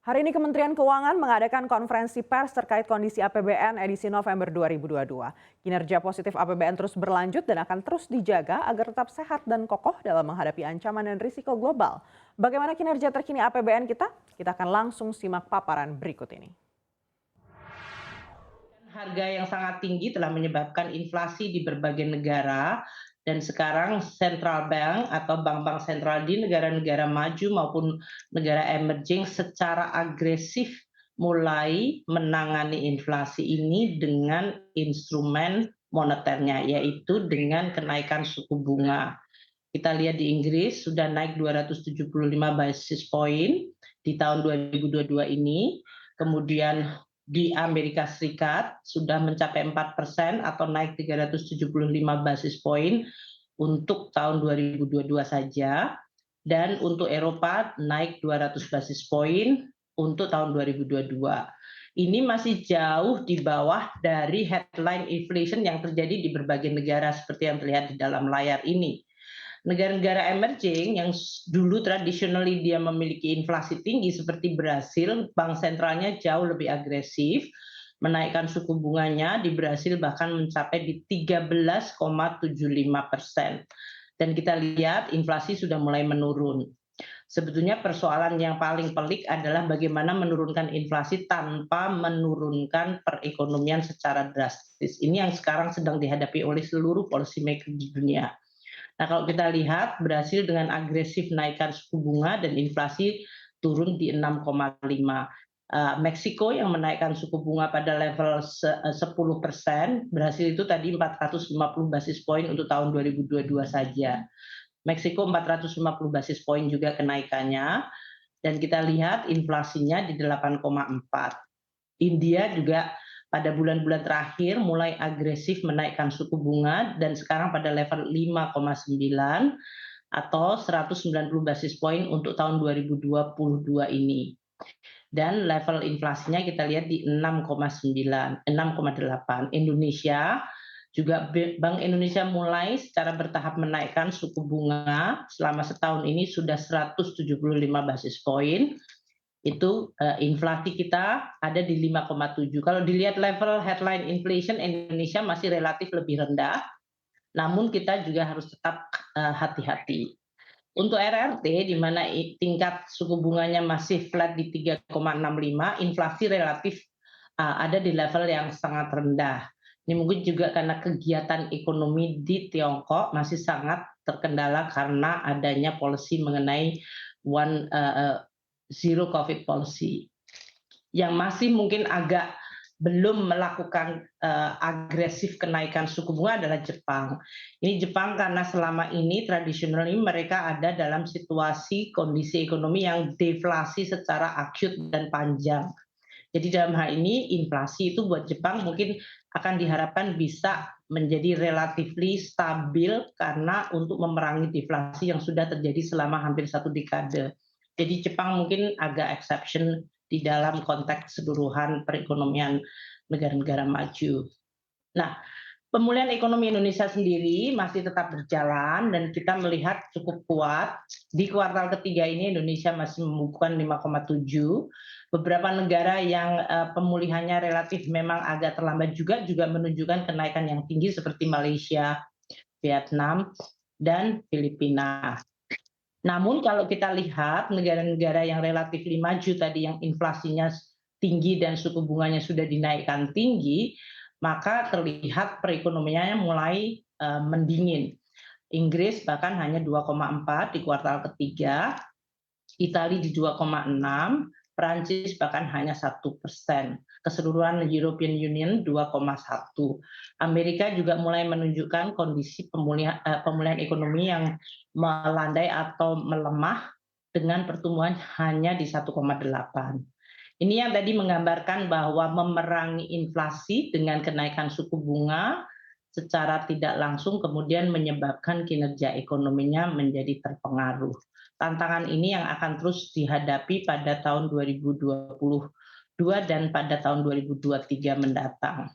Hari ini Kementerian Keuangan mengadakan konferensi pers terkait kondisi APBN edisi November 2022. Kinerja positif APBN terus berlanjut dan akan terus dijaga agar tetap sehat dan kokoh dalam menghadapi ancaman dan risiko global. Bagaimana kinerja terkini APBN kita? Kita akan langsung simak paparan berikut ini. Harga yang sangat tinggi telah menyebabkan inflasi di berbagai negara, dan sekarang central bank atau bank-bank sentral di negara-negara maju maupun negara emerging secara agresif mulai menangani inflasi ini dengan instrumen moneternya, yaitu dengan kenaikan suku bunga. Kita lihat di Inggris sudah naik 275 basis point di tahun 2022 ini. Kemudian di Amerika Serikat sudah mencapai 4% atau naik 375 basis point untuk tahun 2022 saja. Dan untuk Eropa naik 200 basis point untuk tahun 2022. Ini masih jauh di bawah dari headline inflation yang terjadi di berbagai negara seperti yang terlihat di dalam layar ini. Negara-negara emerging yang dulu traditionally dia memiliki inflasi tinggi seperti Brasil, bank sentralnya jauh lebih agresif, menaikkan suku bunganya di Brasil bahkan mencapai di 13,75%. Dan kita lihat inflasi sudah mulai menurun. Sebetulnya persoalan yang paling pelik adalah bagaimana menurunkan inflasi tanpa menurunkan perekonomian secara drastis. Ini yang sekarang sedang dihadapi oleh seluruh policy maker di dunia. Nah, kalau kita lihat Brasil dengan agresif naikkan suku bunga dan inflasi turun di 6,5. Meksiko yang menaikkan suku bunga pada level 10%, Brasil itu tadi 450 basis point untuk tahun 2022 saja. Meksiko 450 basis point juga kenaikannya, dan kita lihat inflasinya di 8,4. India juga pada bulan-bulan terakhir mulai agresif menaikkan suku bunga dan sekarang pada level 5,9 atau 190 basis point untuk tahun 2022 ini. Dan level inflasinya kita lihat di 6,9, 6,8. Indonesia juga Bank Indonesia mulai secara bertahap menaikkan suku bunga selama setahun ini sudah 175 basis point. Itu inflasi kita ada di 5,7. Kalau dilihat level headline inflation Indonesia masih relatif lebih rendah, namun kita juga harus tetap hati-hati. Untuk RRT di mana tingkat suku bunganya masih flat di 3,65, inflasi relatif ada di level yang sangat rendah. Ini mungkin juga karena kegiatan ekonomi di Tiongkok masih sangat terkendala karena adanya policy mengenai zero COVID policy. Yang masih mungkin agak belum melakukan agresif kenaikan suku bunga adalah Jepang. Ini Jepang karena selama ini traditionally mereka ada dalam situasi kondisi ekonomi yang deflasi secara akut dan panjang. Jadi dalam hal ini inflasi itu buat Jepang mungkin akan diharapkan bisa menjadi relatively stabil karena untuk memerangi deflasi yang sudah terjadi selama hampir 1 dekade. Jadi Jepang mungkin agak exception di dalam konteks keseluruhan perekonomian negara-negara maju. Nah, pemulihan ekonomi Indonesia sendiri masih tetap berjalan dan kita melihat cukup kuat. Di kuartal ketiga ini Indonesia masih membukukan 5,7. Beberapa negara yang pemulihannya relatif memang agak terlambat juga menunjukkan kenaikan yang tinggi seperti Malaysia, Vietnam, dan Filipina. Namun kalau kita lihat negara-negara yang relatif maju tadi yang inflasinya tinggi dan suku bunganya sudah dinaikkan tinggi, maka terlihat perekonomiannya mulai mendingin. Inggris bahkan hanya 2,4 di kuartal ketiga, Italia di 2,6, Prancis bahkan hanya 1%. Keseluruhan European Union 2,1. Amerika juga mulai menunjukkan kondisi pemulihan ekonomi yang melandai atau melemah dengan pertumbuhan hanya di 1,8. Ini yang tadi menggambarkan bahwa memerangi inflasi dengan kenaikan suku bunga secara tidak langsung kemudian menyebabkan kinerja ekonominya menjadi terpengaruh. Tantangan ini yang akan terus dihadapi pada tahun 2022 dan pada tahun 2023 mendatang.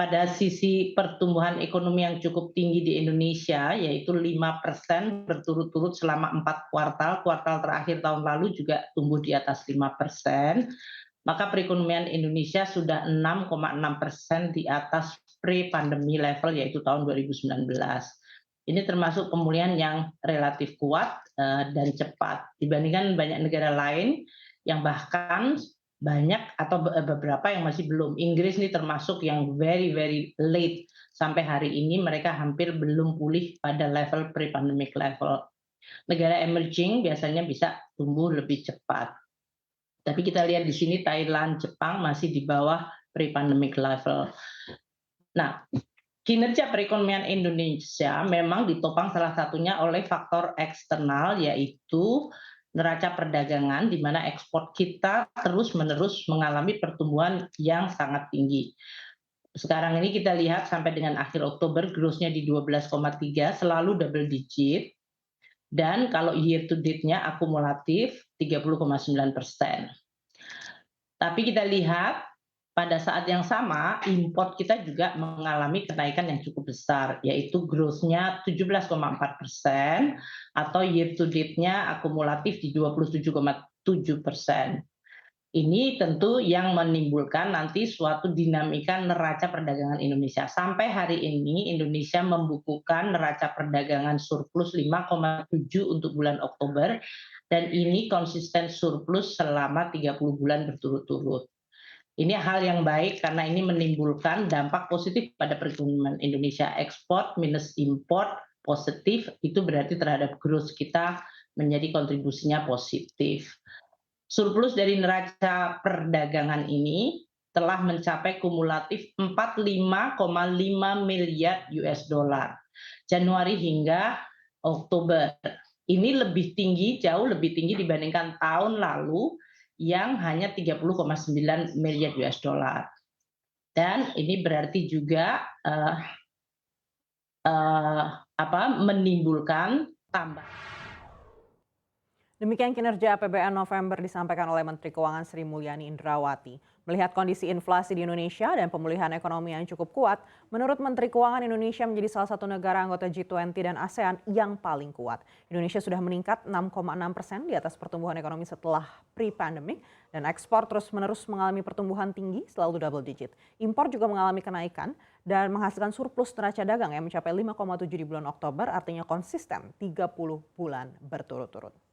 pada sisi pertumbuhan ekonomi yang cukup tinggi di Indonesia, yaitu 5% berturut-turut selama 4 kuartal, kuartal terakhir tahun lalu juga tumbuh di atas 5%, maka perekonomian Indonesia sudah 6,6% di atas pre-pandemi level, yaitu tahun 2019. Ini termasuk pemulihan yang relatif kuat dan cepat dibandingkan banyak negara lain yang bahkan banyak atau beberapa yang masih belum. Inggris ini termasuk yang very very late, sampai hari ini mereka hampir belum pulih pada level pre-pandemic level. Negara emerging biasanya bisa tumbuh lebih cepat. Tapi kita lihat di sini Thailand, Jepang masih di bawah pre-pandemic level. Nah, kinerja perekonomian Indonesia memang ditopang salah satunya oleh faktor eksternal, yaitu neraca perdagangan, di mana ekspor kita terus-menerus mengalami pertumbuhan yang sangat tinggi. Sekarang ini kita lihat sampai dengan akhir Oktober growth-nya di 12,3, selalu double digit, dan kalau year to date-nya akumulatif 30,9%. Tapi kita lihat pada saat yang sama import kita juga mengalami kenaikan yang cukup besar, yaitu growth-nya 17,4% atau year to date-nya akumulatif di 27,7%. Ini tentu yang menimbulkan nanti suatu dinamika neraca perdagangan Indonesia. Sampai hari ini Indonesia membukukan neraca perdagangan surplus 5,7 untuk bulan Oktober, dan ini konsisten surplus selama 30 bulan berturut-turut. Ini hal yang baik karena ini menimbulkan dampak positif pada perekonomian Indonesia. Ekspor minus import positif, itu berarti terhadap growth kita menjadi kontribusinya positif. Surplus dari neraca perdagangan ini telah mencapai kumulatif 45,5 miliar US dollar Januari hingga Oktober. Ini lebih tinggi, jauh lebih tinggi dibandingkan tahun lalu yang hanya 30,9 miliar US dollar. Dan ini berarti juga menimbulkan tambah. Demikian kinerja APBN November disampaikan oleh Menteri Keuangan Sri Mulyani Indrawati. Melihat kondisi inflasi di Indonesia dan pemulihan ekonomi yang cukup kuat, menurut Menteri Keuangan Indonesia menjadi salah satu negara anggota G20 dan ASEAN yang paling kuat. Indonesia sudah meningkat 6,6% di atas pertumbuhan ekonomi setelah pre-pandemic, dan ekspor terus-menerus mengalami pertumbuhan tinggi selalu double digit. Impor juga mengalami kenaikan dan menghasilkan surplus neraca dagang yang mencapai 5,7 di bulan Oktober, artinya konsisten 30 bulan berturut-turut.